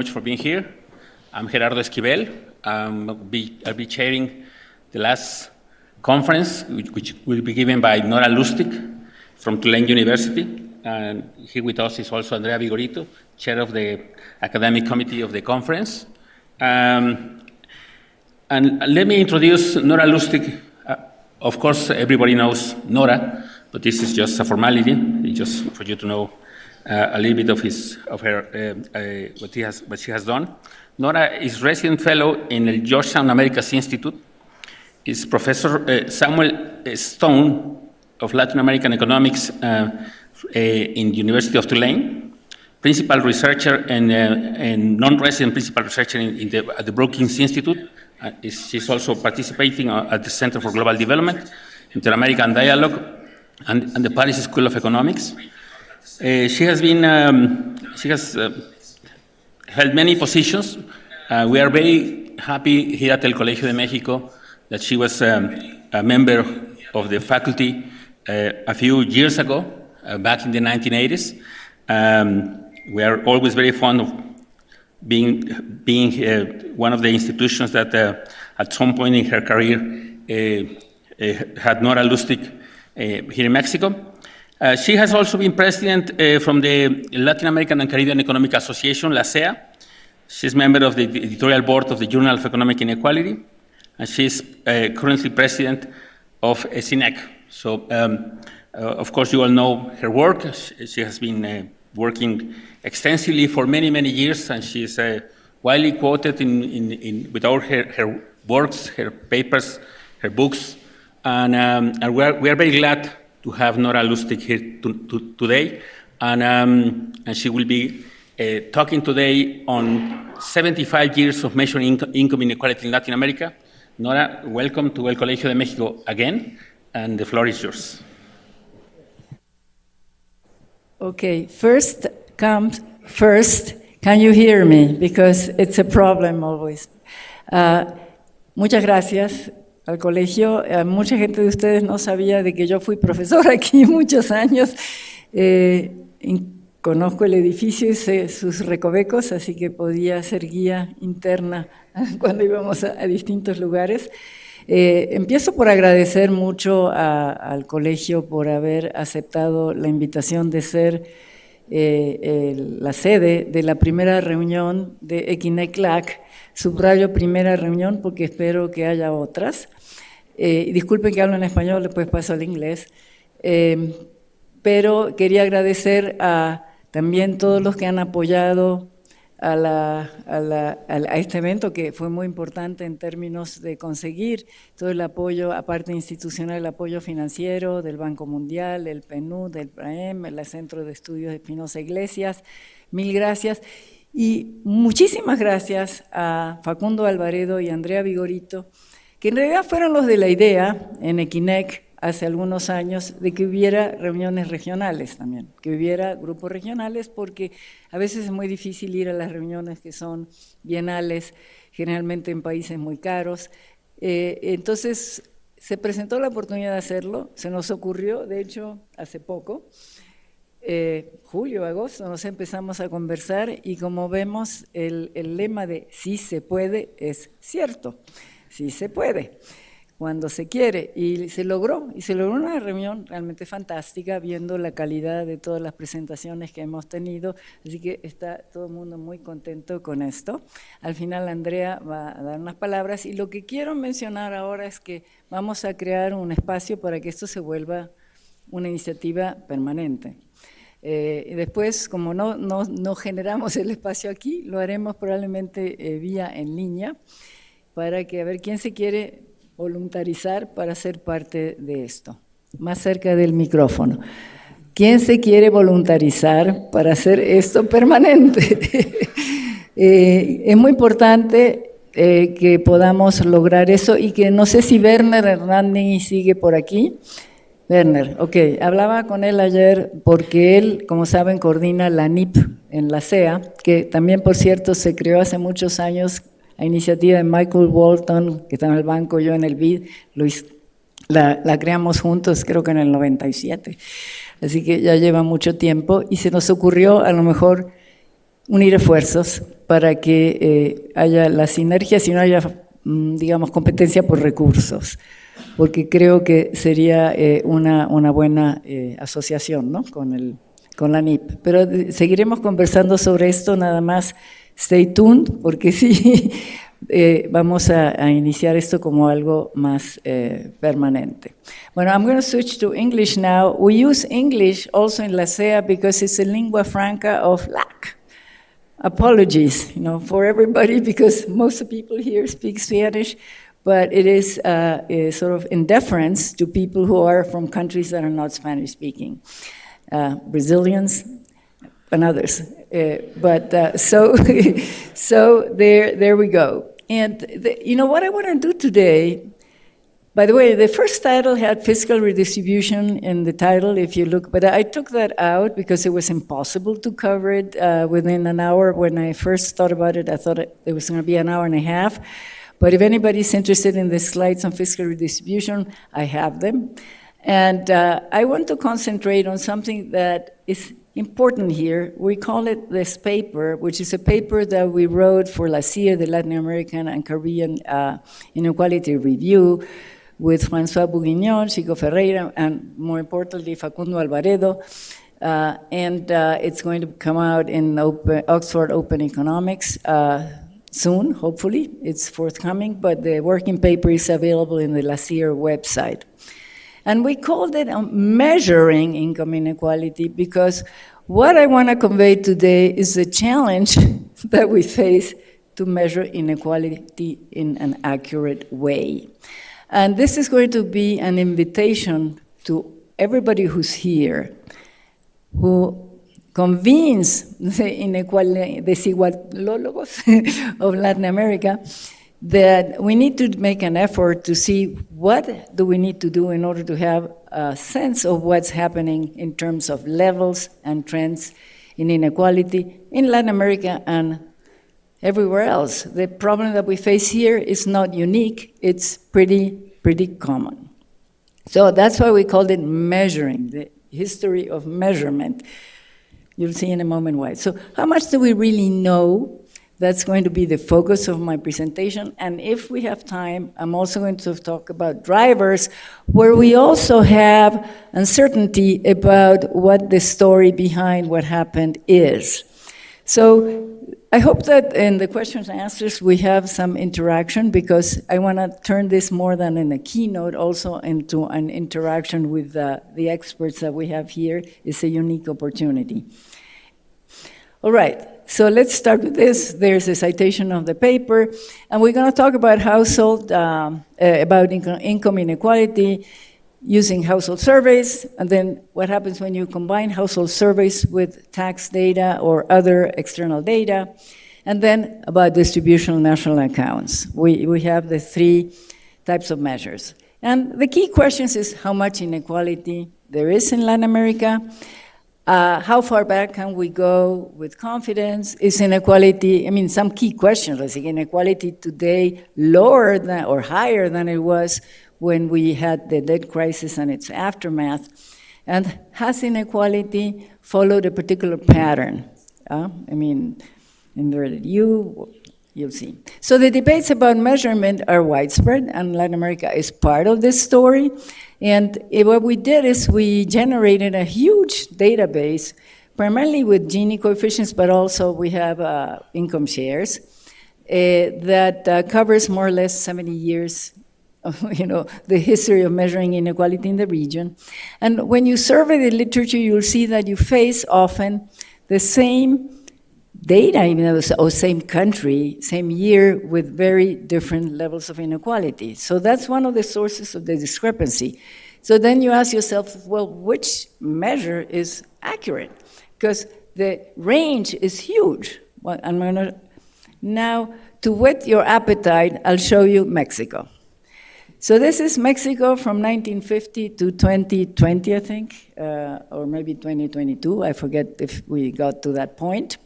Much for being here. I'm Gerardo Esquivel. I'll be chairing the last conference, which will be given by Nora Lustig from Tulane University. And here with us is also Andrea Vigorito, chair of the academic committee of the conference. And let me introduce Nora Lustig. Of course, everybody knows Nora, but this is just a formality, just for you to know a little bit of her what she has done. Nora is resident fellow in the Georgetown Americas Institute. Is Professor Samuel Stone of Latin American Economics in the University of Tulane, principal researcher and non-resident principal researcher at the Brookings Institute. She's also participating at the Center for Global Development, Inter-American Dialogue, and the Paris School of Economics. She has held many positions. We are very happy here at el Colegio de México that she was a member of the faculty a few years ago, back in the 1980s. We are always very fond of being one of the institutions that at some point in her career had Nora Lustig here in Mexico. She has also been president from the Latin American and Caribbean Economic Association, la CEA. She's member of the editorial board of the Journal of Economic Inequality, and she's currently president of ECINEQ. So, of course, you all know her work. She has been working extensively for many, many years, and she's widely quoted with all her works, her papers, her books, and we are very glad to have Nora Lustig here today, and she will be talking today on 75 years of measuring income inequality in Latin America. Nora, welcome to El Colegio de México again, and the floor is yours. Okay, first comes first. Can you hear me? Because it's a problem always. Muchas gracias al colegio. Mucha gente de ustedes no sabía de que yo fui profesora aquí muchos años. Conozco el edificio y sé sus recovecos, así que podía ser guía interna cuando íbamos a distintos lugares. Empiezo por agradecer mucho al colegio por haber aceptado la invitación de ser la sede de la primera reunión de ECINEQ-LAC. Subrayo primera reunión porque espero que haya otras. Disculpen que hablo en español, después paso al inglés. Pero quería agradecer a también todos los que han apoyado a este evento, que fue muy importante en términos de conseguir todo el apoyo, aparte institucional, el apoyo financiero del Banco Mundial, del PNUD, del PRAEM, el Centro de Estudios de Espinosa Iglesias. Mil gracias. Y muchísimas gracias a Facundo Alvaredo y Andrea Vigorito, que en realidad fueron los de la idea en ECINEQ hace algunos años de que hubiera reuniones regionales también, que hubiera grupos regionales, porque a veces es muy difícil ir a las reuniones que son bienales, generalmente en países muy caros. Entonces se presentó la oportunidad de hacerlo, se nos ocurrió, de hecho, hace poco, julio, agosto, nos empezamos a conversar y como vemos el lema de sí se puede es cierto, sí se puede cuando se quiere, y se logró una reunión realmente fantástica, viendo la calidad de todas las presentaciones que hemos tenido, así que está todo el mundo muy contento con esto. Al final Andrea va a dar unas palabras, y lo que quiero mencionar ahora es que vamos a crear un espacio para que esto se vuelva una iniciativa permanente. Y después, como no generamos el espacio aquí, lo haremos probablemente vía en línea, para que a ver quién se quiere voluntarizar para ser parte de esto. Más cerca del micrófono. ¿Quién se quiere voluntarizar para hacer esto permanente? Es muy importante que podamos lograr eso, y que no sé si Werner Hernández sigue por aquí. Werner, ok, hablaba con él ayer porque él, como saben, coordina la NIP en la CEA, que también, por cierto, se creó hace muchos años a iniciativa de Michael Walton, que está en el banco, yo en el BID, la creamos juntos, creo que en el 97, así que ya lleva mucho tiempo, y se nos ocurrió a lo mejor unir esfuerzos para que haya la sinergia, si no haya, digamos, competencia por recursos, porque creo que sería una buena asociación, ¿no?, con la NIP. Pero seguiremos conversando sobre esto, nada más stay tuned, porque sí, vamos a iniciar esto como algo más permanente. Bueno, I'm going to switch to English now. We use English also in La CEA because it's a lingua franca of LAC. Apologies, for everybody, because most of the people here speak Spanish, but it is sort of in deference to people who are from countries that are not Spanish-speaking, Brazilians and others. So there we go. And what I want to do today, by the way, the first title had fiscal redistribution in the title, if you look, but I took that out because it was impossible to cover it within an hour. When I first thought about it, I thought it was going to be an hour and a half. But if anybody's interested in the slides on fiscal redistribution, I have them. And I want to concentrate on something that is important here. We call it this paper, which is a paper that we wrote for La CIE, the Latin American and Caribbean Inequality Review, with François Bourguignon, Chico Ferreira, and more importantly, Facundo Alvaredo. And it's going to come out in Oxford Open Economics soon, hopefully. It's forthcoming, but the working paper is available in the La CIE website. And we called it Measuring Income Inequality because what I want to convey today is the challenge that we face to measure inequality in an accurate way. And this is going to be an invitation to everybody who's here, who convenes the desigualólogos of Latin America, that we need to make an effort to see what do we need to do in order to have a sense of what's happening in terms of levels and trends in inequality in Latin America and everywhere else. The problem that we face here is not unique, it's pretty common. So that's why we called it Measuring, the history of measurement. You'll see in a moment why. So how much do we really know? That's going to be the focus of my presentation. And if we have time, I'm also going to talk about drivers, where we also have uncertainty about what the story behind what happened is. So I hope that in the questions and answers we have some interaction, because I want to turn this more than in a keynote also into an interaction with the experts that we have here. It's a unique opportunity. All right. So let's start with this. There's a citation of the paper, and we're going to talk about income inequality using household surveys, and then what happens when you combine household surveys with tax data or other external data, and then about distributional national accounts. We have the three types of measures. And the key questions is how much inequality there is in Latin America. How far back can we go with confidence? Is inequality, some key questions, like inequality today lower than or higher than it was when we had the debt crisis and its aftermath? And has inequality followed a particular pattern? You'll see. So the debates about measurement are widespread, and Latin America is part of this story. And what we did is we generated a huge database, primarily with Gini coefficients, but also we have income shares, that covers more or less 70 years of, the history of measuring inequality in the region. And when you survey the literature, you'll see that you face often the same data, even though it's the same country, same year, with very different levels of inequality. So that's one of the sources of the discrepancy. So then you ask yourself, well, which measure is accurate? Because the range is huge. Well, I'm gonna, now, to whet your appetite, I'll show you Mexico. So this is Mexico from 1950 to 2020, I think, or maybe 2022. I forget if we got to that point.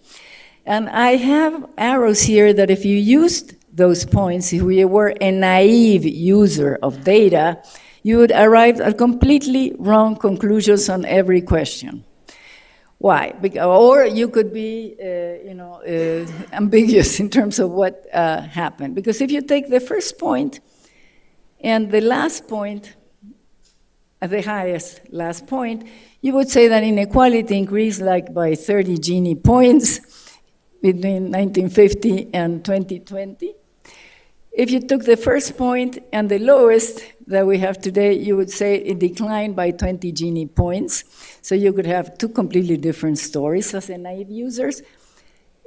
And I have arrows here that if you used those points, if we were a naive user of data, you would arrive at completely wrong conclusions on every question. Why? Or you could be, ambiguous in terms of what happened. Because if you take the first point and the last point, the highest last point, you would say that inequality increased like by 30 Gini points between 1950 and 2020. If you took the first point and the lowest that we have today, you would say it declined by 20 Gini points. So you could have two completely different stories as a naive users.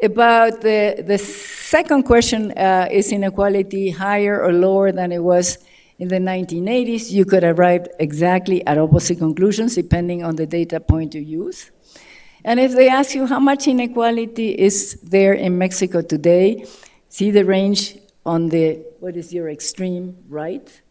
About the second question, is inequality higher or lower than it was in the 1980s? You could arrive exactly at opposite conclusions depending on the data point you use. And if they ask you how much inequality is there in Mexico today, see the range on the, what is your extreme right?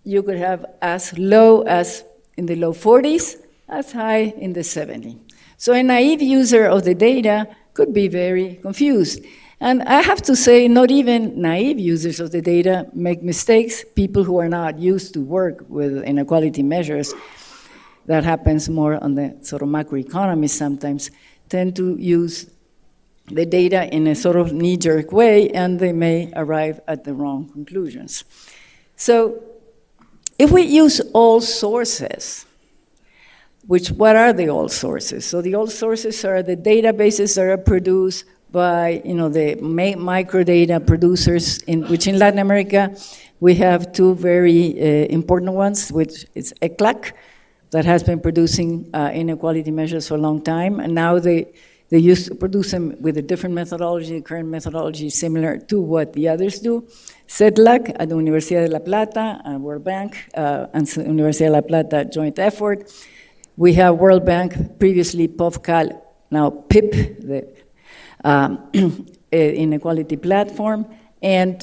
You could have as low as in the low 40s, as high in the 70s. So a naive user of the data could be very confused. And I have to say, not even naive users of the data make mistakes. People who are not used to work with inequality measures, that happens more on the sort of macroeconomy sometimes, tend to use the data in a sort of knee-jerk way, and they may arrive at the wrong conclusions. So if we use all sources, what are the all sources? So the all sources are the databases that are produced by the microdata producers, which in Latin America we have two very important ones, which is ECINEQ-LAC, that has been producing inequality measures for a long time, and now they used to produce them with a different methodology. The current methodology is similar to what the others do. CETLAC at the Universidad de La Plata, World Bank, and Universidad de La Plata joint effort. We have World Bank, previously POVCAL, now PIP, the inequality platform. And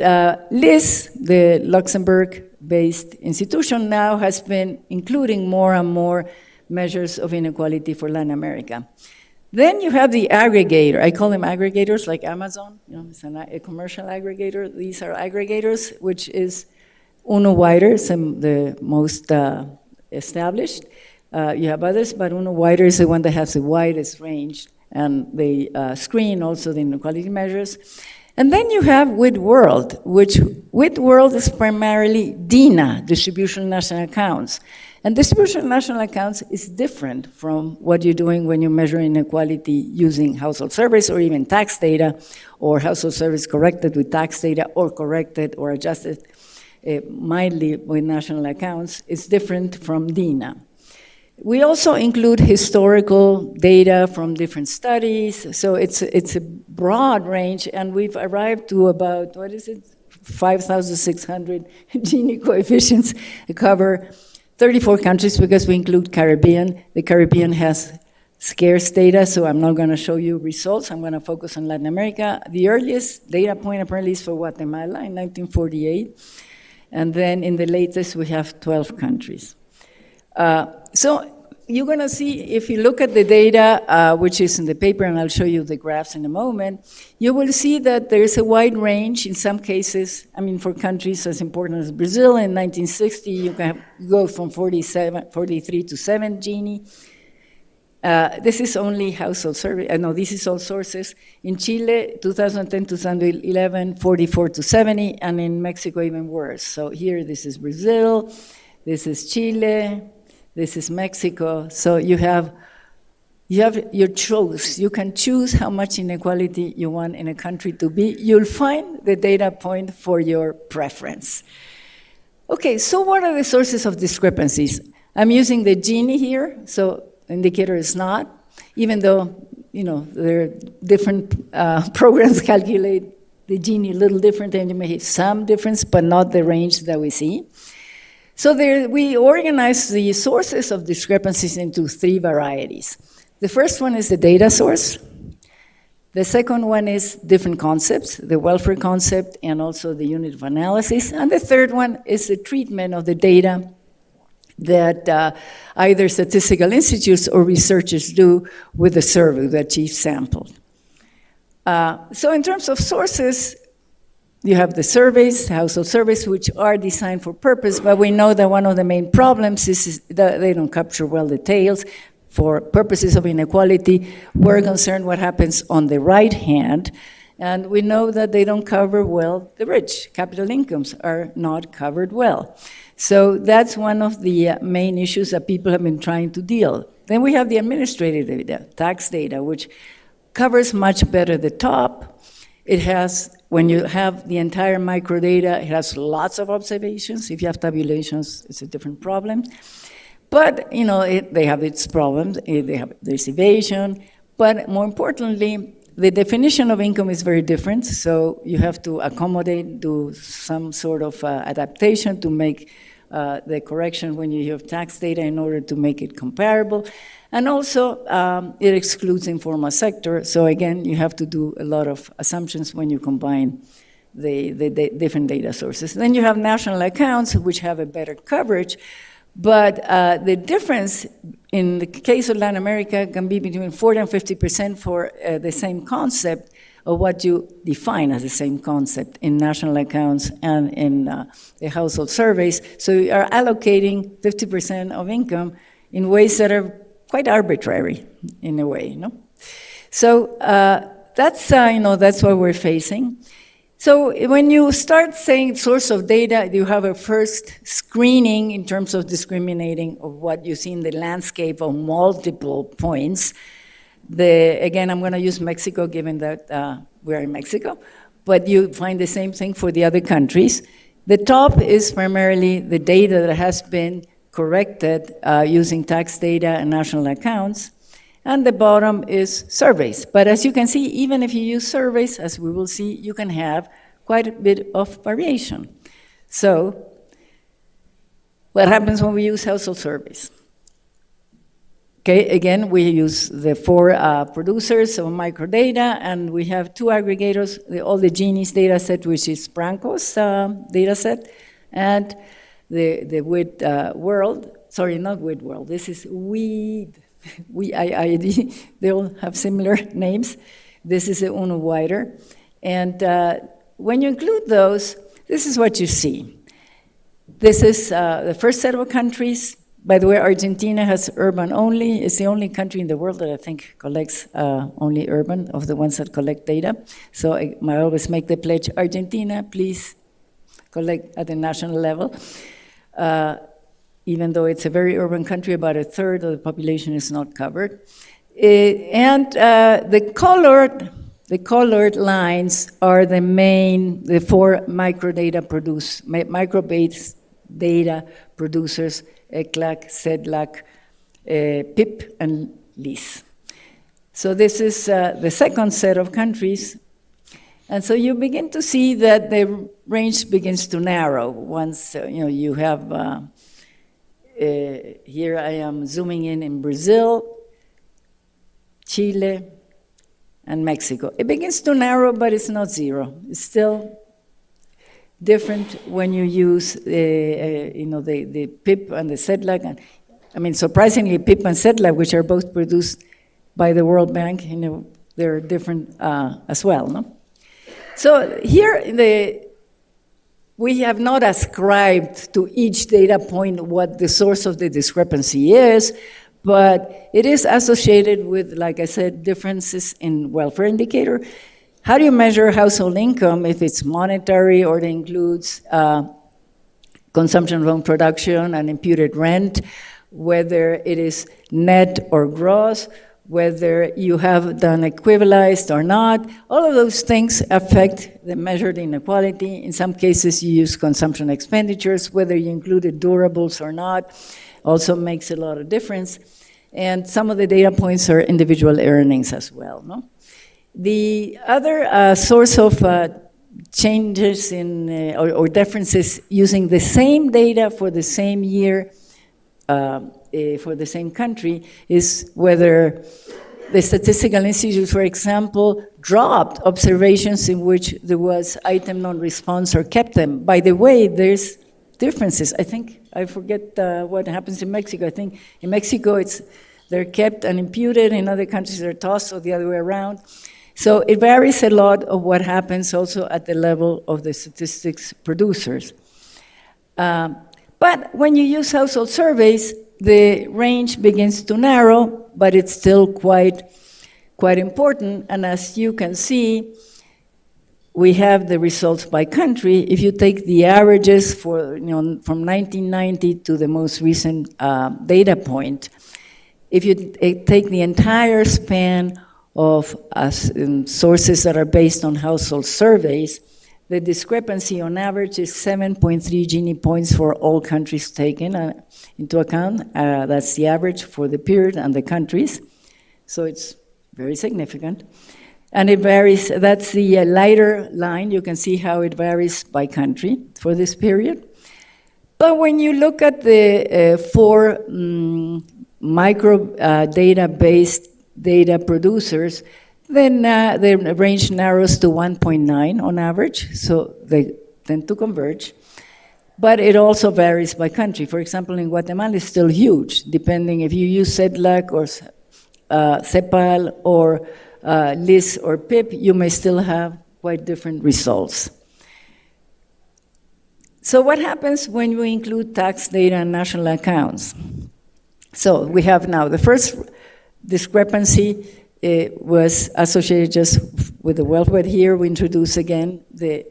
LIS, the Luxembourg-based institution, now has been including more and more measures of inequality for Latin America. Then you have the aggregator. I call them aggregators, like Amazon. It's a commercial aggregator. These are aggregators, which is UNO Wider, the most established. You have others, but UNO Wider is the one that has the widest range, and they screen also the inequality measures. And then you have WIDWorld, which WIDWorld is primarily DINA, Distribution National Accounts. And distribution national accounts is different from what you're doing when you measure inequality using household surveys or even tax data, or household surveys corrected with tax data, or corrected or adjusted mildly with national accounts. It's different from DINA. We also include historical data from different studies, so it's a broad range, and we've arrived to about, 5,600 Gini coefficients to cover 34 countries, because we include Caribbean. The Caribbean has scarce data, so I'm not going to show you results. I'm going to focus on Latin America. The earliest data point apparently is for Guatemala in 1948, and then in the latest we have 12 countries. So you're going to see, if you look at the data, which is in the paper, and I'll show you the graphs in a moment, you will see that there's a wide range in some cases. I mean, for countries as important as Brazil, in 1960, you can go from 43 to 7 Gini. This is only household survey. No, this is all sources. In Chile, 2010 to 2011, 44 to 70, and in Mexico, even worse. So here, this is Brazil, this is Chile, this is Mexico. So you have your choice. You can choose how much inequality you want in a country to be. You'll find the data point for your preference. Okay, so what are the sources of discrepancies? I'm using the Gini here, so indicator is not, even though there are different programs calculate the Gini a little different, and you may have some difference, but not the range that we see. So we organize the sources of discrepancies into three varieties. The first one is the data source. The second one is different concepts, the welfare concept and also the unit of analysis. And the third one is the treatment of the data that either statistical institutes or researchers do with the survey that chief sampled. So in terms of sources, you have the surveys, household surveys, which are designed for purpose, but we know that one of the main problems is that they don't capture well details. for purposes of inequality, we're concerned what happens on the right hand, and we know that they don't cover well the rich. Capital incomes are not covered well. So that's one of the main issues that people have been trying to deal. Then we have the administrative data, tax data, which covers much better the top. It has, when you have the entire microdata, it has lots of observations. If you have tabulations, it's a different problem. But, you know, they have its problems. There's evasion. But more importantly, the definition of income is very different. So you have to accommodate, do some sort of adaptation to make the correction when you have tax data in order to make it comparable. And also, it excludes informal sector. So again, you have to do a lot of assumptions when you combine the different data sources. Then you have national accounts, which have a better coverage. But the difference in the case of Latin America can be between 40 and 50% for the same concept of what you define as the same concept in national accounts and in the household surveys. So you are allocating 50% of income in ways that are quite arbitrary in a way, no? So that's what we're facing. So when you start saying source of data, you have a first screening in terms of discriminating of what you see in the landscape of multiple points. Again, I'm going to use Mexico, given that we're in Mexico, but you find the same thing for the other countries. The top is primarily the data that has been corrected using tax data and national accounts. And the bottom is surveys. But as you can see, even if you use surveys, as we will see, you can have quite a bit of variation. So what happens when we use household surveys? Okay, again, we use the 4 producers of microdata, and we have 2 aggregators, all the Genies data set, which is Branco's data set, and the WID world, sorry, not WID world, this is WID. They all have similar names. This is the UNO wider. And when you include those, this is what you see. This is the first set of countries. By the way, Argentina has urban only. It's the only country in the world that I think collects only urban of the ones that collect data. So I always make the pledge, Argentina, please collect at the national level. Even though it's a very urban country, about a third of the population is not covered. And the colored lines are the 4 microbase data producers, ECINEQ-LAC, CEDLAC, PIP, and LIS. So this is the second set of countries. And so you begin to see that the range begins to narrow once you have here I am zooming in Brazil, Chile, and Mexico. It begins to narrow, but it's not zero. It's still different when you use the PIP and the CEDLAC. And, I mean, surprisingly, PIP and CEDLAC, which are both produced by the World Bank, they're different as well, no? So here we have not ascribed to each data point what the source of the discrepancy is, but it is associated with, like I said, differences in welfare indicator. How do you measure household income if it's monetary or it includes consumption of home production and imputed rent, whether it is net or gross, whether you have done equivalized or not? All of those things affect the measured inequality. In some cases, you use consumption expenditures, whether you included durables or not, also makes a lot of difference. And some of the data points are individual earnings as well, no? The other source of changes in or differences using the same data for the same year for the same country is whether the Statistical Institute, for example, dropped observations in which there was item non-response or kept them. By the way, there's differences. I forget what happens in Mexico. I think in Mexico they're kept and imputed, in other countries they're tossed, or the other way around. So it varies a lot of what happens also at the level of the statistics producers. But when you use household surveys, the range begins to narrow, but it's still quite important. And as you can see, we have the results by country. If you take the averages for, from 1990 to the most recent data point, if you take the entire span of sources that are based on household surveys, the discrepancy on average is 7.3 Gini points for all countries taken into account. That's the average for the period and the countries. So it's very significant. And it varies, that's the lighter line. You can see how it varies by country for this period. But when you look at the four micro data-based data producers, then the range narrows to 1.9 on average, so they tend to converge. But it also varies by country. For example, in Guatemala, it's still huge, depending if you use ECINEQ-LAC or CEPAL or LIS or PIP, you may still have quite different results. So what happens when we include tax data and national accounts? So we have now the first discrepancy was associated just with the wealth, but here we introduce again the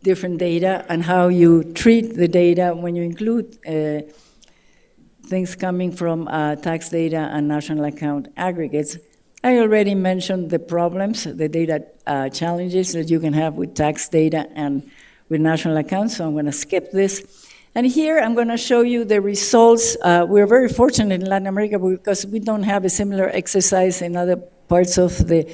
different data and how you treat the data when you include things coming from tax data and national account aggregates. I already mentioned the problems, the data challenges that you can have with tax data and with national accounts, so I'm going to skip this. And here I'm going to show you the results. We're very fortunate in Latin America because we don't have a similar exercise in other parts of the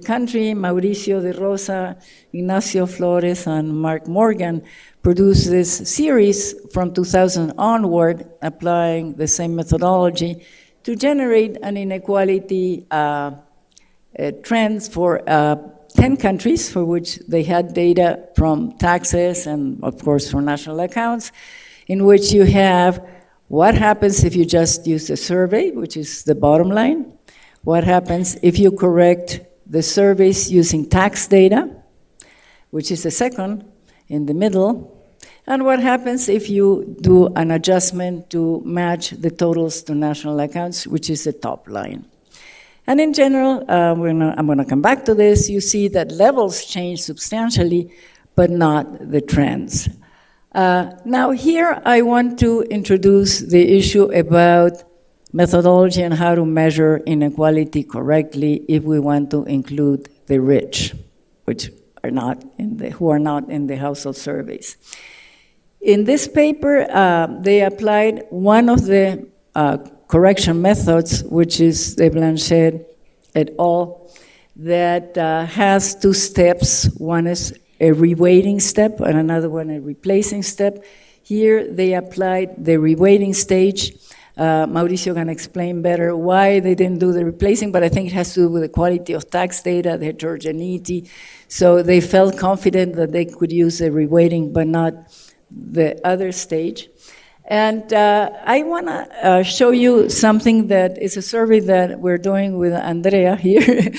country. Mauricio de Rosa, Ignacio Flores, and Mark Morgan produced this series from 2000 onward, applying the same methodology to generate an inequality trends for 10 countries for which they had data from taxes and, of course, for national accounts, in which you have what happens if you just use a survey, which is the bottom line, what happens if you correct the surveys using tax data, which is the second in the middle, and what happens if you do an adjustment to match the totals to national accounts, which is the top line. And in general, I'm going to come back to this, you see that levels change substantially, but not the trends. Now here I want to introduce the issue about methodology and how to measure inequality correctly if we want to include the rich, which are not who are not in the household surveys. In this paper, they applied one of the correction methods, which is the Blanchet et al., that has two steps. One is a reweighting step and another one a replacing step. Here they applied the reweighting stage. Mauricio can explain better why they didn't do the replacing, but I think it has to do with the quality of tax data, the heterogeneity. So they felt confident that they could use the reweighting, but not the other stage. And I want to show you something that is a survey that we're doing with Andrea here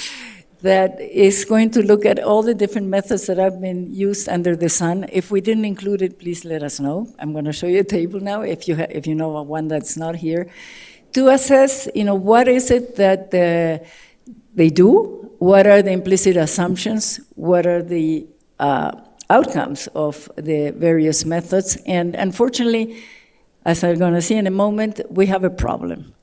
that is going to look at all the different methods that have been used under the sun. If we didn't include it, please let us know. I'm going to show you a table now, if you know of one that's not here, to assess, what is it that they do, what are the implicit assumptions, what are the outcomes of the various methods, and unfortunately, as I'm going to see in a moment, we have a problem.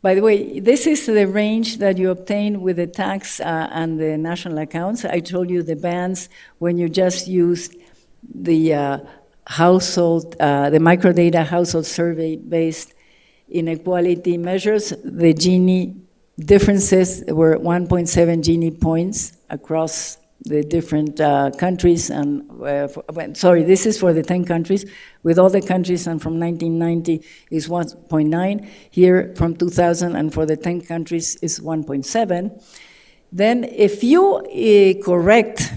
By the way, this is the range that you obtain with the tax and the national accounts. I told you the bands when you just used the household, the microdata household survey-based inequality measures. The Gini differences were 1.7 Gini points across the different countries, and sorry, this is for the 10 countries. With all the countries, and from 1990 is 1.9. Here from 2000, and for the 10 countries is 1.7. Then if you correct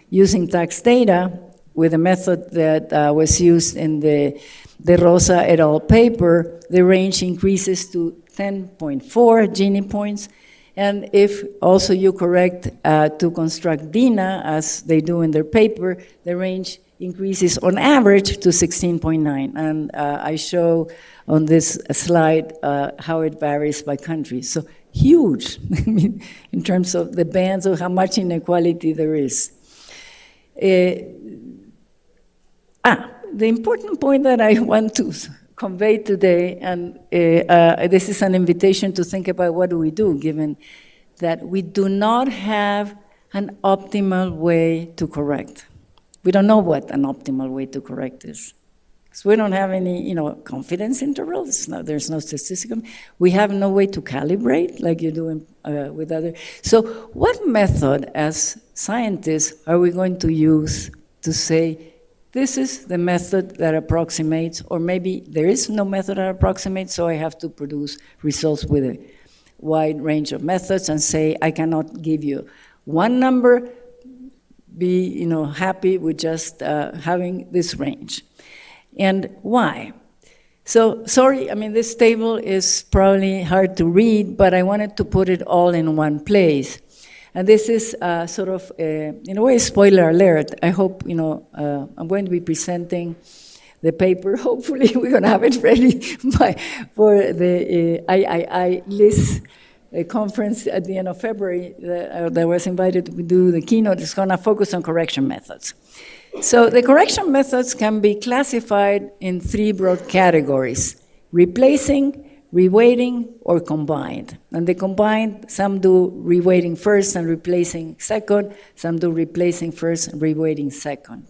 using tax data with a method that was used in the De Rosa et al. Paper, the range increases to 10.4 Gini points. And if also you correct to construct DINA, as they do in their paper, the range increases on average to 16.9. And I show on this slide how it varies by country. So huge, I mean, in terms of the bands of how much inequality there is. The important point that I want to convey today, and this is an invitation to think about what do we do, given that we do not have an optimal way to correct. We don't know what an optimal way to correct is. So we don't have any, confidence intervals. There's no statistical. We have no way to calibrate like you do with other. So what method, as scientists, are we going to use to say, this is the method that approximates, or maybe there is no method that approximates, so I have to produce results with a wide range of methods and say, I cannot give you one number, be happy with just having this range. And why? So, sorry, this table is probably hard to read, but I wanted to put it all in one place. And this is sort of, in a way, spoiler alert. I hope, I'm going to be presenting the paper. Hopefully, we're going to have it ready for the III list conference at the end of February that was invited to do the keynote. Is going to focus on correction methods. So the correction methods can be classified in three broad categories: replacing, reweighting, or combined. And the combined, some do reweighting first and replacing second, some do replacing first and reweighting second.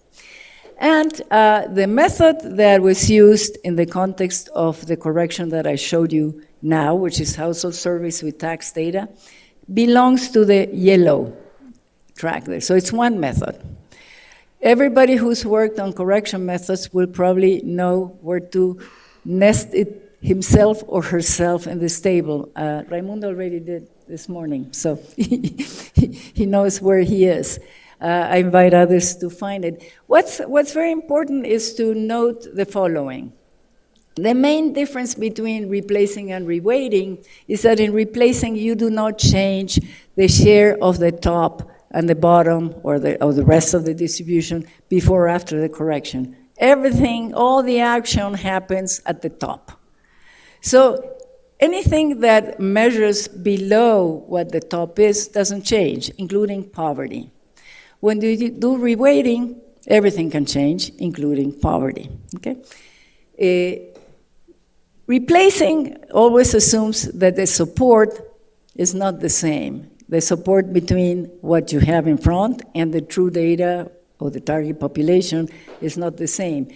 And the method that was used in the context of the correction that I showed you now, which is household surveys with tax data, belongs to the yellow track there. So it's one method. Everybody who's worked on correction methods will probably know where to nest it himself or herself in this table. Raimundo already did this morning, so he knows where he is. I invite others to find it. What's very important is to note the following. The main difference between replacing and reweighting is that in replacing, you do not change the share of the top and the bottom or the rest of the distribution before or after the correction. Everything, all the action happens at the top. So anything that measures below what the top is doesn't change, including poverty. When you do reweighting, everything can change, including poverty. Okay? Replacing always assumes that the support is not the same. The support between what you have in front and the true data or the target population is not the same.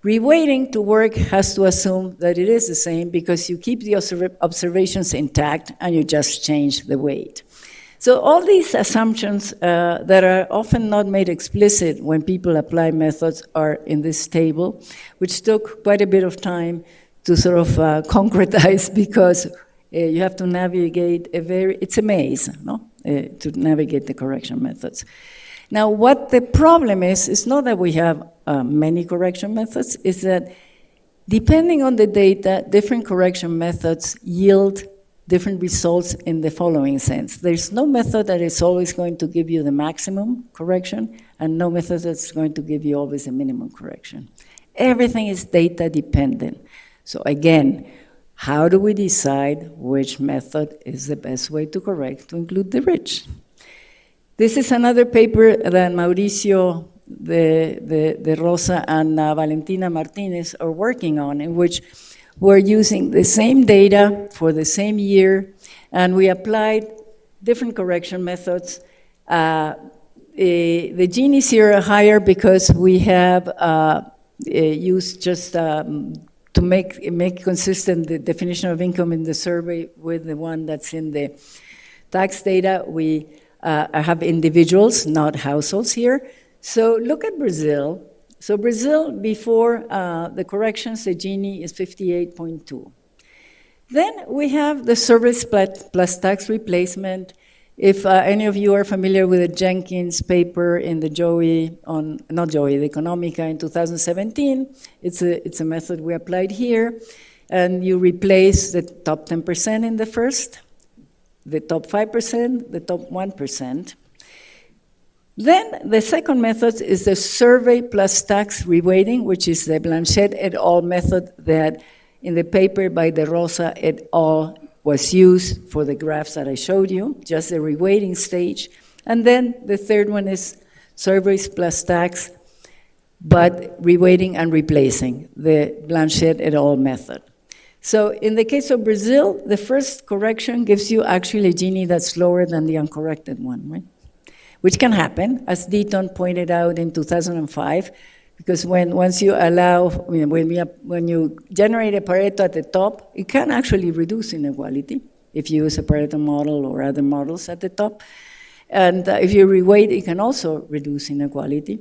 Reweighting to work has to assume that it is the same because you keep the observations intact and you just change the weight. So all these assumptions that are often not made explicit when people apply methods are in this table, which took quite a bit of time to sort of concretize because you have to navigate it's a maze, no? To navigate the correction methods. Now, what the problem is not that we have many correction methods, is that depending on the data, different correction methods yield different results in the following sense. There's no method that is always going to give you the maximum correction, and no method that's going to give you always a minimum correction. Everything is data dependent. So again, how do we decide which method is the best way to correct to include the rich? This is another paper that Mauricio de Rosa and Valentina Martinez are working on, in which we're using the same data for the same year, and we applied different correction methods. The Gini's here are higher because we have used just to make consistent the definition of income in the survey with the one that's in the tax data. We have individuals, not households here. So look at Brazil. So Brazil, before the corrections, the Gini is 58.2. Then we have the service plus tax replacement. If any of you are familiar with the Jenkins paper in the the Economica in 2017, it's a method we applied here. And you replace the top 10% in the first, the top 5%, the top 1%. Then the second method is the survey plus tax reweighting, which is the Blanchet et al. Method that in the paper by De Rosa et al. Was used for the graphs that I showed you, just the reweighting stage. And then the third one is surveys plus tax, but reweighting and replacing, the Blanchet et al. Method. So in the case of Brazil, the first correction gives you actually a Gini that's lower than the uncorrected one, right? Which can happen, as Deaton pointed out in 2005, because once you allow, when you generate a Pareto at the top, it can actually reduce inequality if you use a Pareto model or other models at the top. And if you reweight, it can also reduce inequality.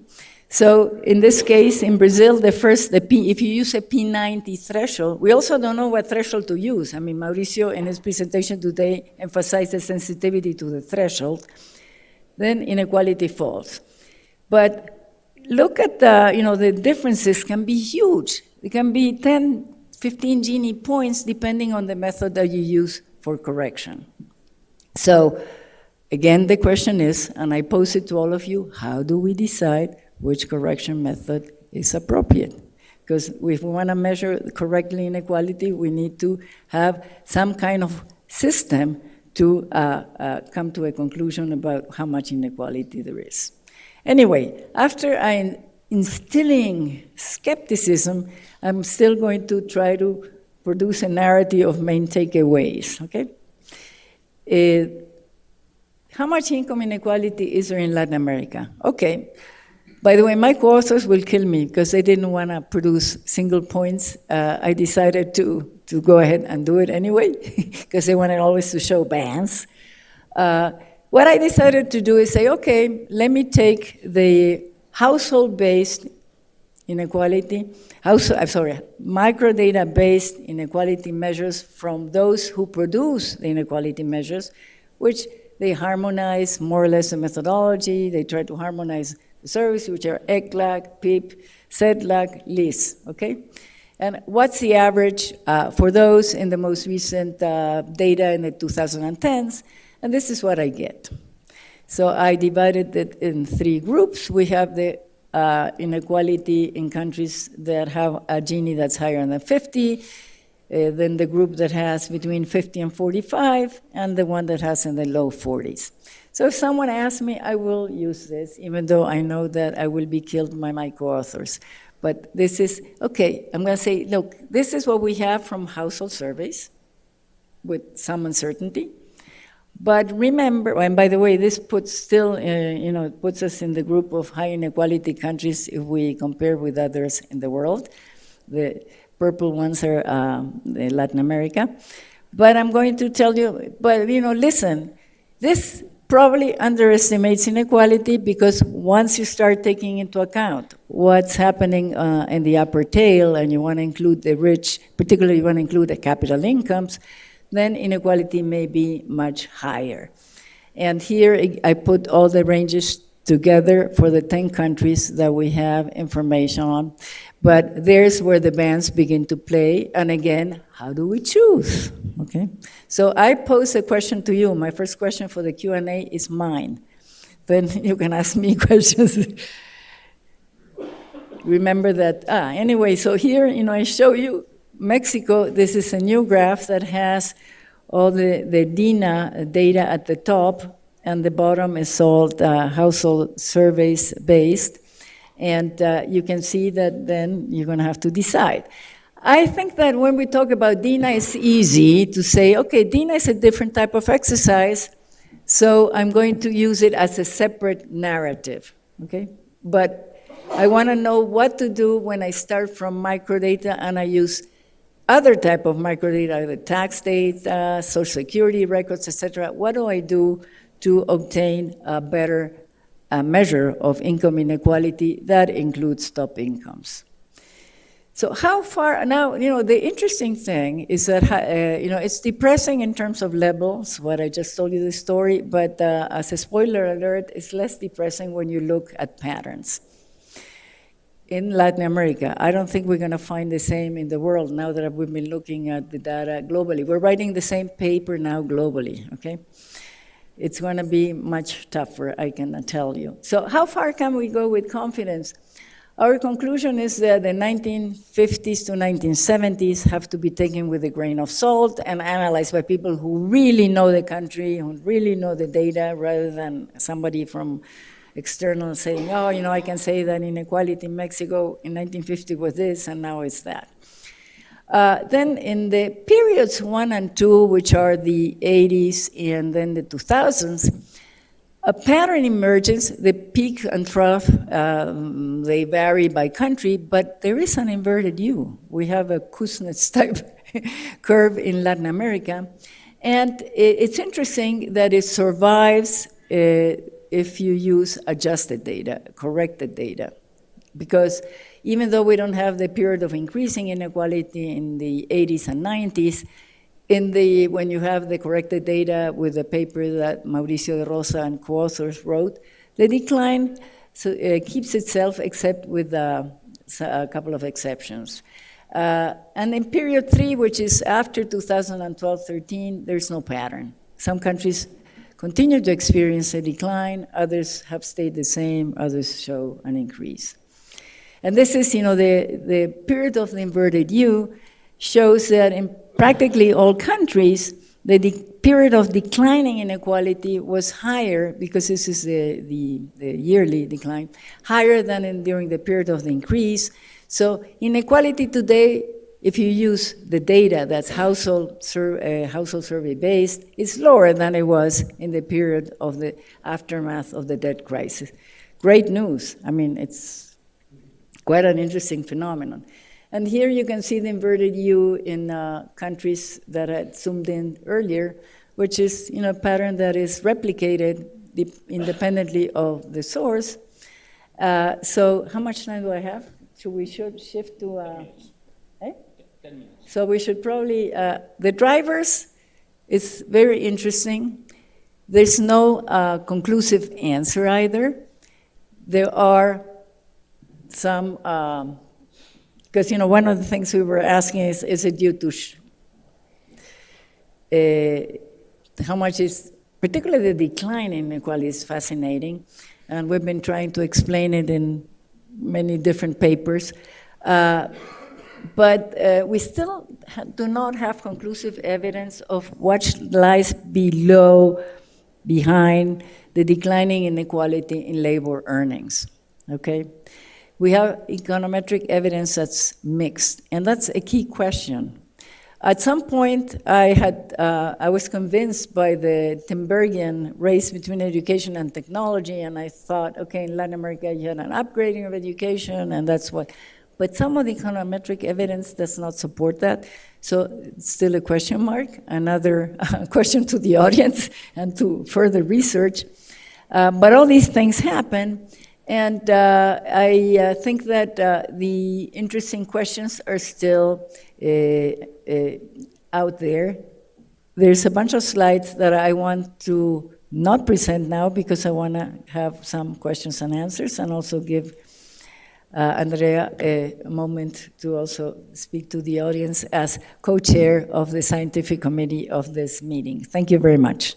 So in this case, in Brazil, if you use a P90 threshold, we also don't know what threshold to use. I mean, Mauricio in his presentation today emphasized the sensitivity to the threshold. Then inequality falls. But look at the differences can be huge. It can be 10, 15 Gini points depending on the method that you use for correction. So again, the question is, and I pose it to all of you, how do we decide which correction method is appropriate? Because if we want to measure correctly inequality, we need to have some kind of system to come to a conclusion about how much inequality there is. Anyway, after instilling skepticism, I'm still going to try to produce a narrative of main takeaways, okay? How much income inequality is there in Latin America? Okay. By the way, my co-authors will kill me because they didn't want to produce single points. I decided to go ahead and do it anyway because they wanted always to show bands. What I decided to do is say, okay, let me take the household-based inequality, microdata-based inequality measures from those who produce the inequality measures, which they harmonize more or less the methodology. They try to harmonize the services, which are ECINEQ-LAC, PIP, CEDLAC, LIS, okay? And what's the average for those in the most recent data in the 2010s? And this is what I get. So I divided it in three groups. We have the inequality in countries that have a Gini that's higher than 50, then the group that has between 50 and 45, and the one that has in the low 40s. So if someone asks me, I will use this, even though I know that I will be killed by my co-authors. But this is, okay, I'm going to say, look, this is what we have from household surveys with some uncertainty. But remember, and by the way, this puts still, puts us in the group of high inequality countries if we compare with others in the world. The purple ones are Latin America. But I'm going to tell you, but listen, this probably underestimates inequality because once you start taking into account what's happening in the upper tail and you want to include the rich, particularly you want to include the capital incomes, then inequality may be much higher. And here I put all the ranges together for the 10 countries that we have information on. But there's where the bands begin to play. And again, how do we choose? Okay. So I pose a question to you. My first question for the Q&A is mine. Then you can ask me questions. Remember that. Anyway, so here, I show you Mexico. This is a new graph that has all the DINA data at the top, and the bottom is all household surveys based. And you can see that then you're going to have to decide. I think that when we talk about DINA, it's easy to say, okay, DINA is a different type of exercise, so I'm going to use it as a separate narrative, okay? But I want to know what to do when I start from microdata and I use other type of microdata, the tax data, social security records, etc. What do I do to obtain a better measure of income inequality that includes top incomes? So how far, now, the interesting thing is that, it's depressing in terms of levels, what I just told you the story, but as a spoiler alert, it's less depressing when you look at patterns. In Latin America, I don't think we're going to find the same in the world now that we've been looking at the data globally. We're writing the same paper now globally, okay? it's going to be much tougher, I can tell you. So how far can we go with confidence? Our conclusion is that the 1950s to 1970s have to be taken with a grain of salt and analyzed by people who really know the country, who really know the data, rather than somebody from external saying, oh, you know, I can say that inequality in Mexico in 1950 was this and now it's that. Then in the periods 1 and 2, which are the 80s and then the 2000s, a pattern emerges. The peak and trough, they vary by country, but there is an inverted U. We have a Kuznets-type curve in Latin America. And it's interesting that it survives if you use adjusted data, corrected data. Because even though we don't have the period of increasing inequality in the 80s and 90s, when you have the corrected data with the paper that Mauricio de Rosa and co-authors wrote, the decline keeps itself except with a couple of exceptions. And in period 3, which is after 2012-13, there's no pattern. Some countries continue to experience a decline, others have stayed the same, others show an increase. And this is, the period of the inverted U shows that in practically all countries, the period of declining inequality was higher, because this is the yearly decline, higher than during the period of the increase. So inequality today, if you use the data that's household survey based, is lower than it was in the period of the aftermath of the debt crisis. Great news. I mean, it's quite an interesting phenomenon. And here you can see the inverted U in countries that I had zoomed in earlier, which is a pattern that is replicated independently of the source. So how much time do I have? Should we shift to... 10 minutes. So we should probably... the drivers is very interesting. There's no conclusive answer either. There are some... because, one of the things we were asking is it due to how much is, particularly the decline in inequality is fascinating, and we've been trying to explain it in many different papers. But we still do not have conclusive evidence of what lies behind the declining inequality in labor earnings, okay? We have econometric evidence that's mixed, and that's a key question. At some point, I was convinced by the Timbergian race between education and technology, and I thought, okay, in Latin America, you had an upgrading of education, and that's what. But some of the econometric evidence does not support that, so it's still a question mark, another question to the audience and to further research. But all these things happen. And I think that the interesting questions are still out there. There's a bunch of slides that I want to not present now because I want to have some questions and answers, and also give Andrea a moment to also speak to the audience as co-chair of the scientific committee of this meeting. Thank you very much.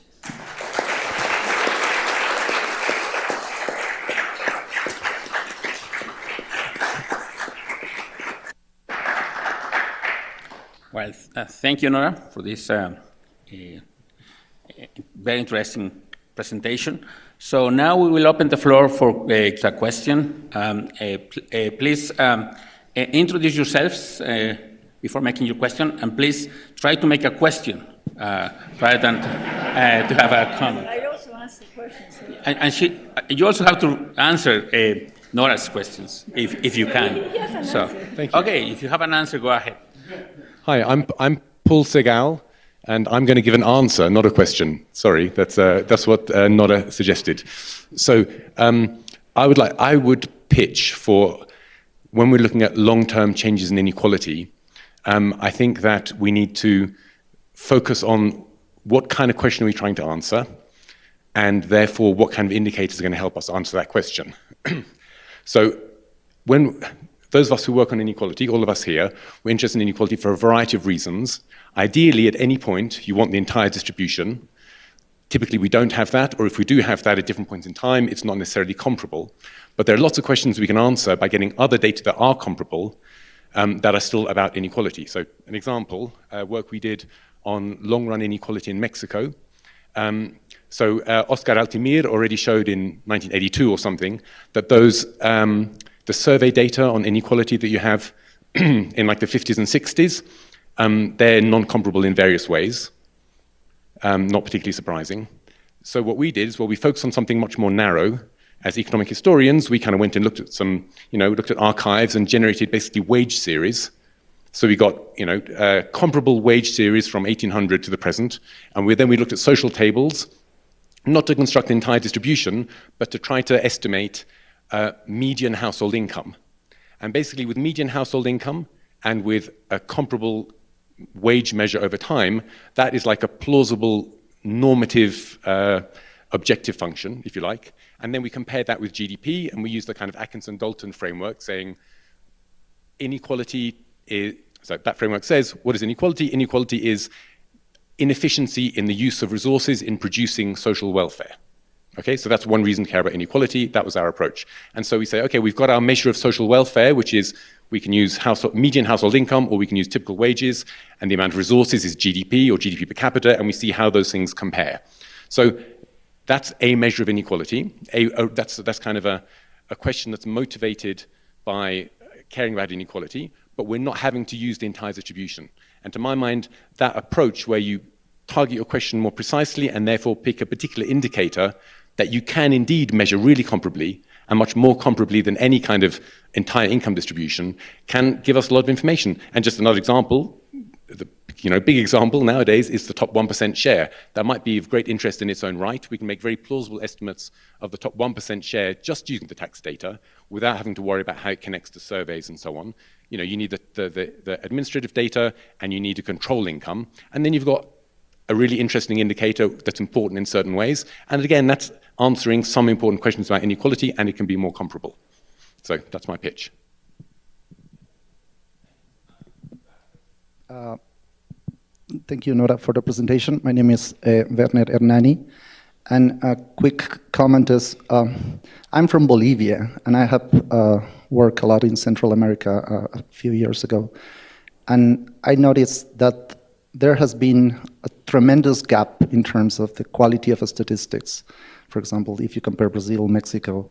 Well, thank you, Nora, for this very interesting presentation. So now we will open the floor for a question. Please introduce yourselves before making your question, and please try to make a question rather than to have a comment. I also asked the questions. And you also have to answer Nora's questions, if you can. So, thank you. Okay, if you have an answer, go ahead. Hi, I'm Paul Segal, and I'm going to give an answer, not a question. Sorry, that's what Nora suggested. So I would pitch for, when we're looking at long-term changes in inequality, I think that we need to focus on what kind of question are we trying to answer, and therefore what kind of indicators are going to help us answer that question. So when those of us who work on inequality, all of us here, we're interested in inequality for a variety of reasons. Ideally, at any point, you want the entire distribution. Typically, we don't have that, or if we do have that at different points in time, it's not necessarily comparable. But there are lots of questions we can answer by getting other data that are comparable that are still about inequality. So an example, work we did on long-run inequality in Mexico. Oscar Altimir already showed in 1982 or something that those, the survey data on inequality that you have in like the 50s and 60s, they're non-comparable in various ways. Not particularly surprising. So what we did is, well, we focused on something much more narrow. As economic historians, we kind of went and looked at some, looked at archives and generated basically wage series. So we got, comparable wage series from 1800 to the present. And then we looked at social tables, not to construct the entire distribution, but to try to estimate median household income. And basically with median household income and with a comparable wage measure over time, that is like a plausible normative objective function, if you like. And then we compared that with GDP, and we used the kind of Atkinson-Dalton framework saying inequality is, so that framework says, what is inequality? Inequality is inefficiency in the use of resources in producing social welfare. Okay, so that's one reason to care about inequality. That was our approach. And so we say, okay, we've got our measure of social welfare, which is we can use median household income, or we can use typical wages, and the amount of resources is GDP or GDP per capita, and we see how those things compare. So that's a measure of inequality. That's kind of a question that's motivated by caring about inequality, but we're not having to use the entire distribution. And to my mind, that approach where you target your question more precisely and therefore pick a particular indicator that you can indeed measure really comparably, and much more comparably than any kind of entire income distribution, can give us a lot of information. And just another example, the big example nowadays is the top 1% share. That might be of great interest in its own right. We can make very plausible estimates of the top 1% share just using the tax data without having to worry about how it connects to surveys and so on. You need the administrative data, and you need a control income. And then you've got a really interesting indicator that's important in certain ways. And again, that's answering some important questions about inequality, and it can be more comparable. So that's my pitch. Thank you, Nora, for the presentation. My name is Werner Hernani. And a quick comment is, I'm from Bolivia, and I have worked a lot in Central America a few years ago. And I noticed that there has been a tremendous gap in terms of the quality of statistics. For example, if you compare Brazil, Mexico,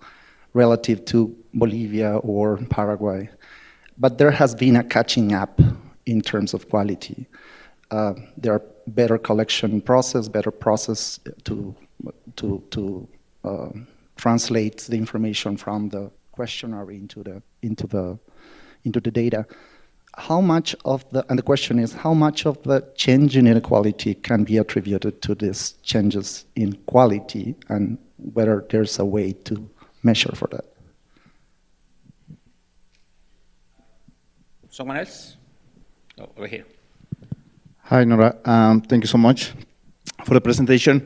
relative to Bolivia or Paraguay. But there has been a catching up in terms of quality. There are better collection process, better process to translate the information from the questionnaire into the data. How much of and the question is, how much of the change in inequality can be attributed to these changes in quality, and whether there's a way to measure for that? Someone else? Oh, over here. Hi, Nora. Thank you so much for the presentation.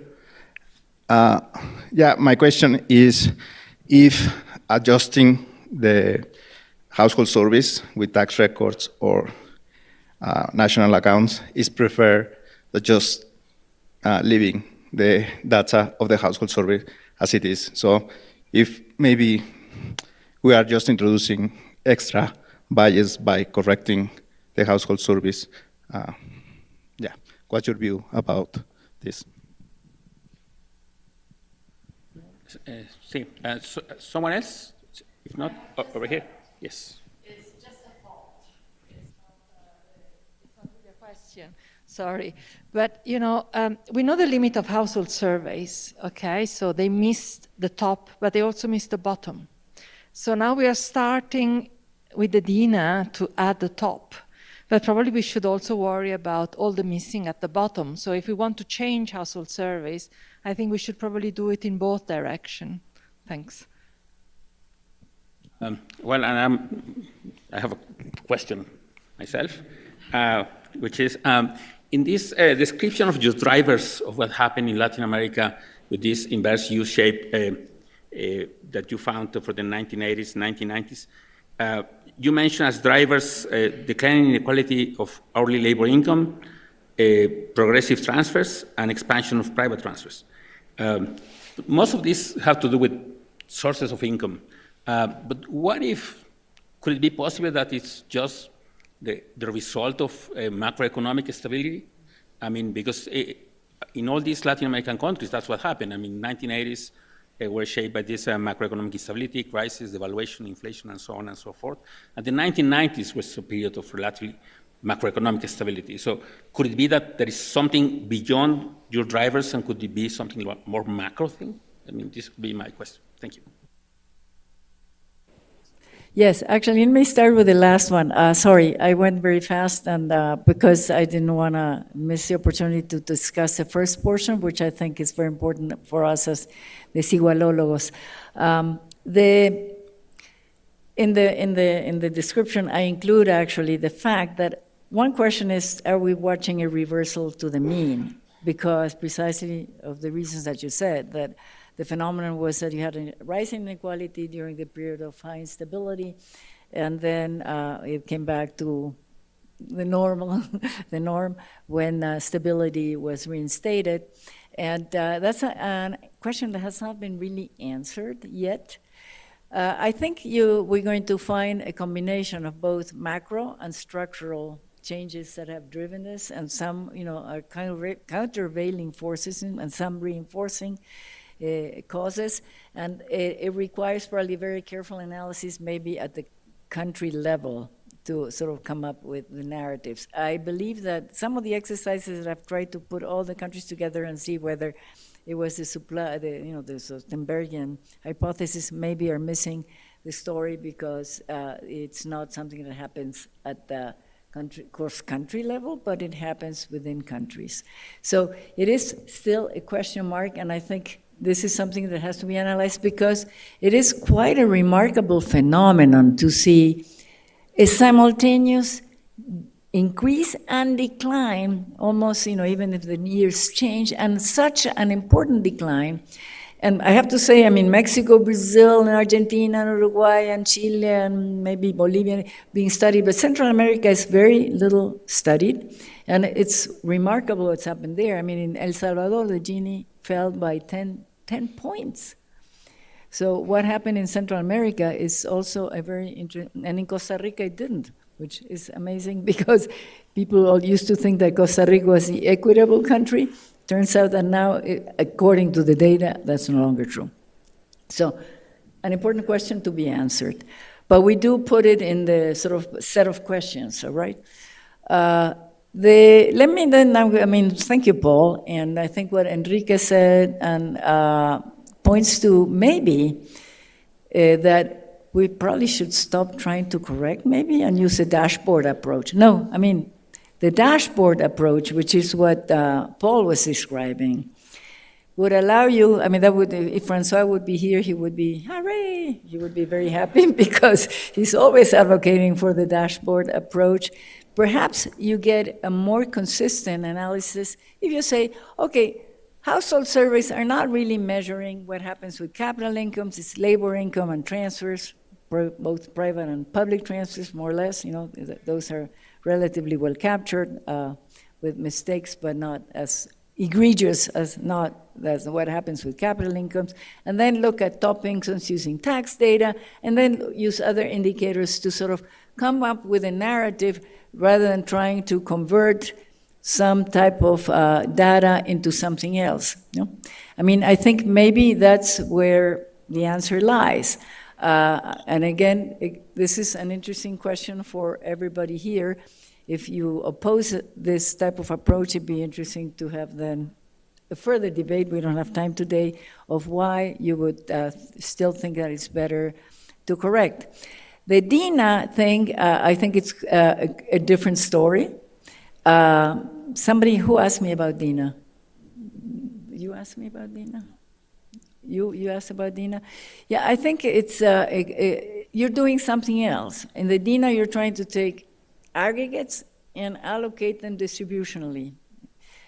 My question is, if adjusting the household service with tax records or national accounts is preferred to just leaving the data of the household survey as it is. So if maybe we are just introducing extra bias by correcting the household service, what's your view about this? Someone else? If not, over here. Yes. It's just a thought. It's not really a question. Sorry. But, we know the limit of household surveys, okay? So they missed the top, but they also missed the bottom. So now we are starting with the DINA to add the top. But probably we should also worry about all the missing at the bottom. So if we want to change household surveys, I think we should probably do it in both directions. Thanks. Well, and I have a question myself, which is, in this description of your drivers of what happened in Latin America with this inverse U-shape that you found for the 1980s, 1990s, you mentioned as drivers declining inequality of hourly labor income, progressive transfers, and expansion of private transfers. Most of these have to do with sources of income. But what if, could it be possible that it's just the result of macroeconomic stability? I mean, because in all these Latin American countries, that's what happened. I mean, 1980s were shaped by this macroeconomic instability, crisis, devaluation, inflation, and so on and so forth. And the 1990s was a period of relatively macroeconomic stability. So could it be that there is something beyond your drivers, and could it be something more macro thing? I mean, this would be my question. Thank you. Yes, actually, let me start with the last one. Sorry, I went very fast, and because I didn't want to miss the opportunity to discuss the first portion, which I think is very important for us as desigualólogos. In the description, I include actually the fact that one question is, are we watching a reversal to the mean? Because precisely of the reasons that you said, that the phenomenon was that you had a rising inequality during the period of high instability, and then it came back to the norm when stability was reinstated. And that's a question that has not been really answered yet. I think we're going to find a combination of both macro and structural changes that have driven this, and some, are countervailing forces and some reinforcing causes, and it requires probably very careful analysis, maybe at the country level, to sort of come up with the narratives. I believe that some of the exercises that I've tried to put all the countries together and see whether it was the supply, the Sternbergian hypothesis, maybe are missing the story, because it's not something that happens at the country level, but it happens within countries. So it is still a question mark, and I think this is something that has to be analyzed, because it is quite a remarkable phenomenon to see a simultaneous increase and decline, almost, even if the years change, and such an important decline. And I have to say, Mexico, Brazil, and Argentina, and Uruguay, and Chile, and maybe Bolivia being studied, but Central America is very little studied, and it's remarkable what's happened there. In El Salvador, the Gini fell by 10 points. So what happened in Central America is also a very interesting, and in Costa Rica it didn't, which is amazing, because people all used to think that Costa Rica was the equitable country. Turns out that now, according to the data, that's no longer true. So, an important question to be answered. But we do put it in the sort of set of questions, all right? Thank you, Paul, and I think what Enrique said and points to maybe that we probably should stop trying to correct maybe and use a dashboard approach. No, the dashboard approach, which is what Paul was describing, would allow you, that would, if Francois would be here, he would be, hooray, he would be very happy, because he's always advocating for the dashboard approach. Perhaps you get a more consistent analysis if you say, okay, household surveys are not really measuring what happens with capital incomes, it's labor income and transfers, both private and public transfers, more or less, those are relatively well captured with mistakes, but not as egregious as what happens with capital incomes. And then look at top incomes using tax data, and then use other indicators to sort of come up with a narrative rather than trying to convert some type of data into something else. I think maybe that's where the answer lies. And again, this is an interesting question for everybody here. If you oppose this type of approach, it'd be interesting to have then a further debate, we don't have time today, of why you would still think that it's better to correct. The DINA thing, I think it's a different story. Somebody who asked me about DINA? You asked me about DINA? You asked about DINA? Yeah, I think it's, you're doing something else. In the DINA, you're trying to take aggregates and allocate them distributionally.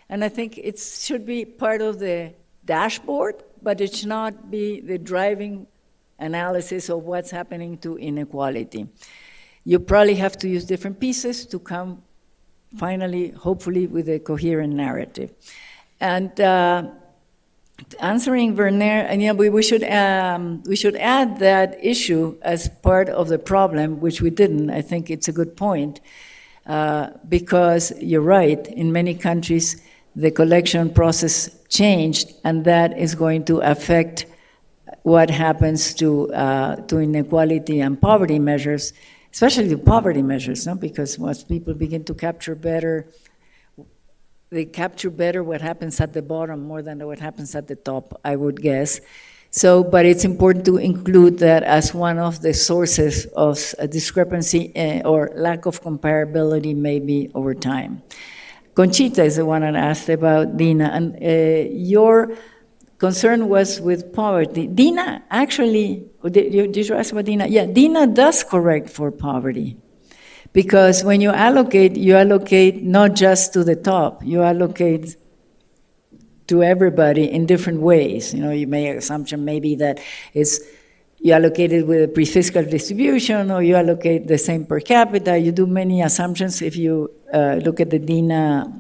And I think it should be part of the dashboard, but it should not be the driving analysis of what's happening to inequality. You probably have to use different pieces to come finally, hopefully, with a coherent narrative. And answering Werner, and we should add that issue as part of the problem, which we didn't. I think it's a good point, because you're right. In many countries, the collection process changed, and that is going to affect what happens to inequality and poverty measures, especially the poverty measures, no? Because once people begin to capture better, they capture better what happens at the bottom more than what happens at the top, I would guess. So, but it's important to include that as one of the sources of a discrepancy or lack of comparability maybe over time. Conchita is the one that asked about Dina, and your concern was with poverty. Dina actually, did you ask about Dina? Yeah, Dina does correct for poverty. Because when you allocate not just to the top, you allocate to everybody in different ways. You know, you make an assumption maybe that you allocate it with a pre-fiscal distribution, or you allocate the same per capita. You do many assumptions. If you look at the DINA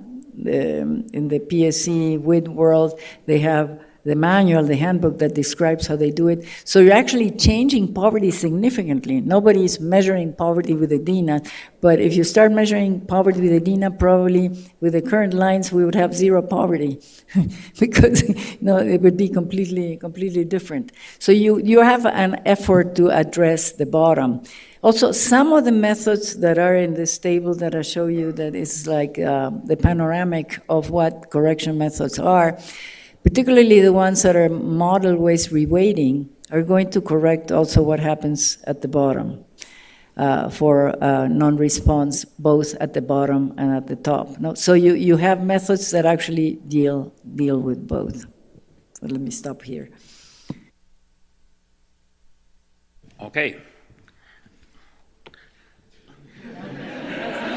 in the PSC WID world, they have the manual, the handbook that describes how they do it. So you're actually changing poverty significantly. Nobody is measuring poverty with the DINA, but if you start measuring poverty with the DINA, probably with the current lines, we would have zero poverty because it would be completely different. So you have an effort to address the bottom. Also, some of the methods that are in this table that I show you, that is like the panoramic of what correction methods are, particularly the ones that are model waste reweighting, are going to correct also what happens at the bottom for non-response, both at the bottom and at the top. No? So you have methods that actually deal with both. So let me stop here. Okay.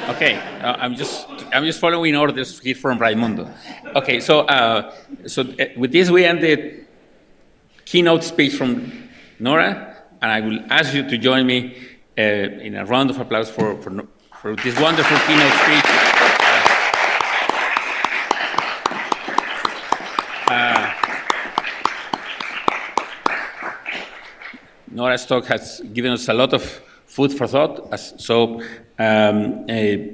Okay, I'm just following orders here from Raimundo. Okay, so with this we end the keynote speech from Nora, and I will ask you to join me in a round of applause for this wonderful keynote speech. Nora's talk has given us a lot of food for thought.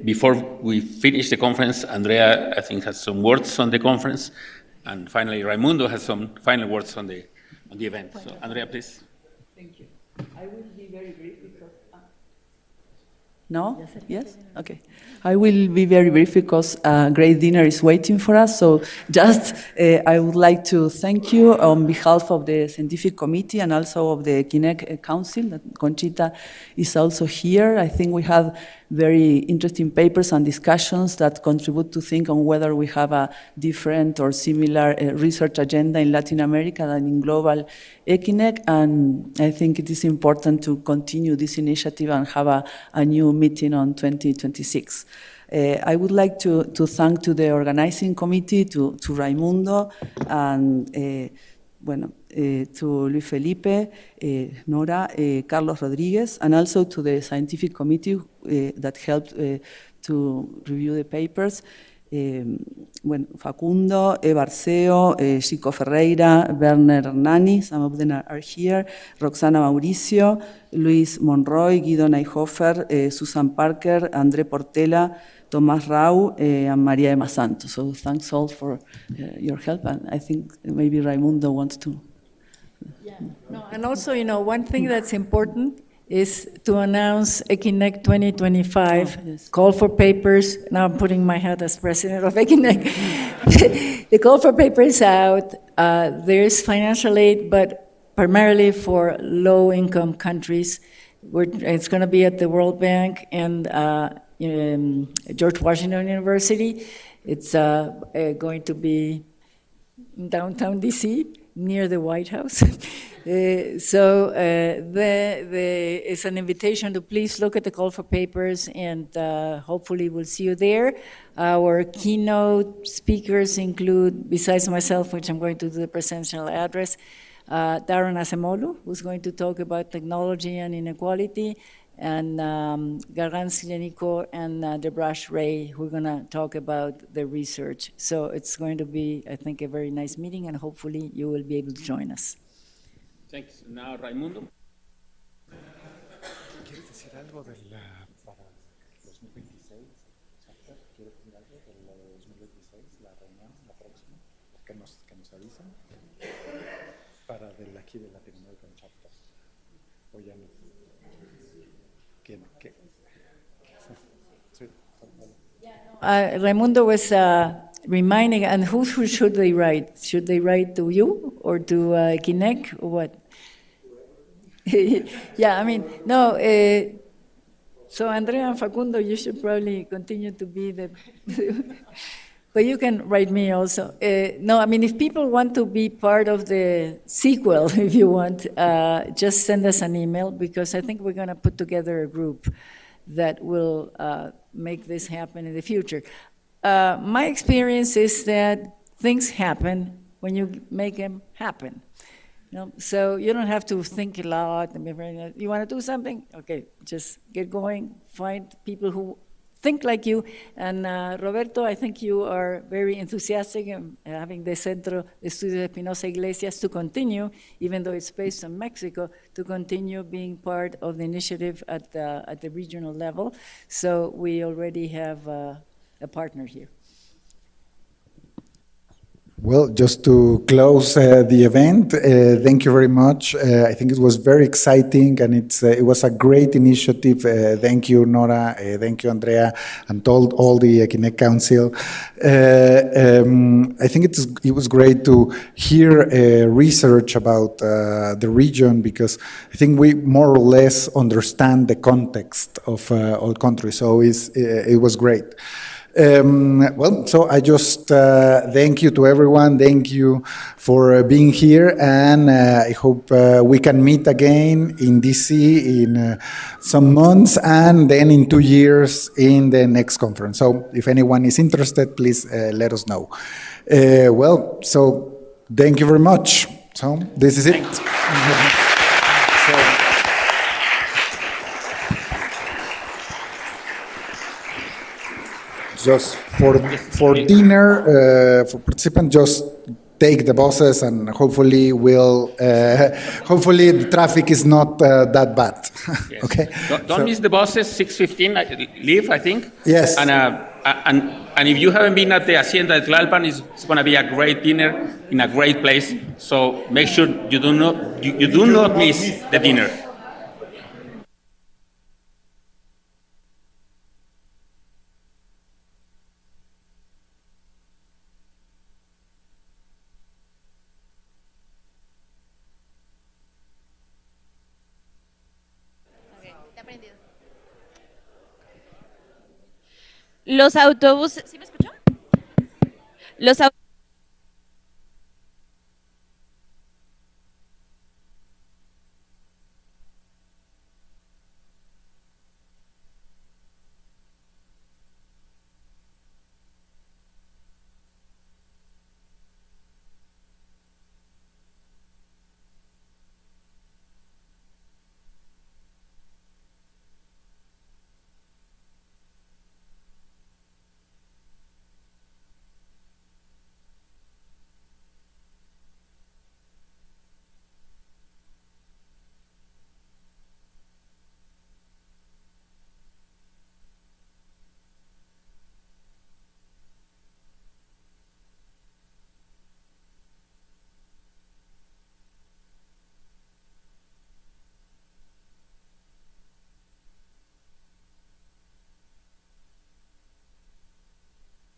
Before we finish the conference, Andrea, I think, has some words on the conference, and finally, Raimundo has some final words on the event. So, Andrea, please. Thank you. I will be very brief because. No? Yes? Okay. I will be very brief because a great dinner is waiting for us. So just I would like to thank you on behalf of the scientific committee and also of the ECINEQ Council, that Conchita is also here. I think we have very interesting papers and discussions that contribute to think on whether we have a different or similar research agenda in Latin America than in global ECINEQ, and I think it is important to continue this initiative and have a new meeting on 2026. I would like to thank to the organizing committee, to Raimundo, and to Luis Felipe, Nora, Carlos Rodriguez, and also to the scientific committee that helped to review the papers. Facundo, Barceo, Chico Ferreira, Werner Hernani, some of them are here, Roxana Mauricio, Luis Monroy, Guido Neihofer, Susan Parker, André Portela, Tomás Rau, and Maria Ema Santos. So thanks all for your help, and I think maybe Raimundo wants to. Yeah. No, and also, one thing that's important is to announce ECINEQ 2025, yes. Call for papers. Now I'm putting my hat as president of ECINEQ. The call for papers out. There's financial aid, but primarily for low-income countries. It's going to be at the World Bank and George Washington University. It's going to be in downtown DC, near the White House. It's an invitation to please look at the call for papers, and hopefully we'll see you there. Our keynote speakers include, besides myself, which I'm going to do the presidential address, Darren Asemolu, who's going to talk about technology and inequality, and Gargan Silenico and Debrash Ray, who are going to talk about the research. So it's going to be, I think, a very nice meeting, and hopefully you will be able to join us. Thanks. Now, Raimundo. ¿Quieres decir algo de para 2026? ¿Quieres decir algo de lo de 2026, la reunión, la próxima? Que nos avisen para aquí de Latinoamérica en Chapter. O ya no. ¿Qué? Sí. Raimundo was reminding, and who should they write? Should they write to you or to ECINEQ or what? Yeah, I mean, no. So Andrea and Facundo, you should probably continue to be the. But you can write me also. No, I mean, if people want to be part of the sequel, if you want, just send us an email, because I think we're going to put together a group that will make this happen in the future. My experience is that things happen when you make them happen. So you don't have to think a lot. You want to do something? Okay, just get going, find people who think like you. And Roberto, I think you are very enthusiastic in having the Centro de Estudios de Espinosa Iglesias to continue, even though it's based in Mexico, to continue being part of the initiative at the regional level. So we already have a partner here. Well, just to close the event, thank you very much. I think it was very exciting, and it was a great initiative. Thank you, Nora. Thank you, Andrea, and all the ECINEQ Council. I think it was great to hear research about the region, because I think we more or less understand the context of all countries. So it was great. Well, so I just thank you to everyone. Thank you for being here, and I hope we can meet again in DC in some months, and then in 2 years in the next conference. So if anyone is interested, please let us know. Well, so thank you very much. So this is it. Just for dinner, for participants, just take the buses, and hopefully hopefully the traffic is not that bad. Yes. Okay. Don't miss the buses. 6:15 leave, I think. Yes. And if you haven't been at the Hacienda de Tlalpan, it's going to be a great dinner in a great place. So make sure you do not miss the dinner. Los autobuses, ¿sí me escuchó? Los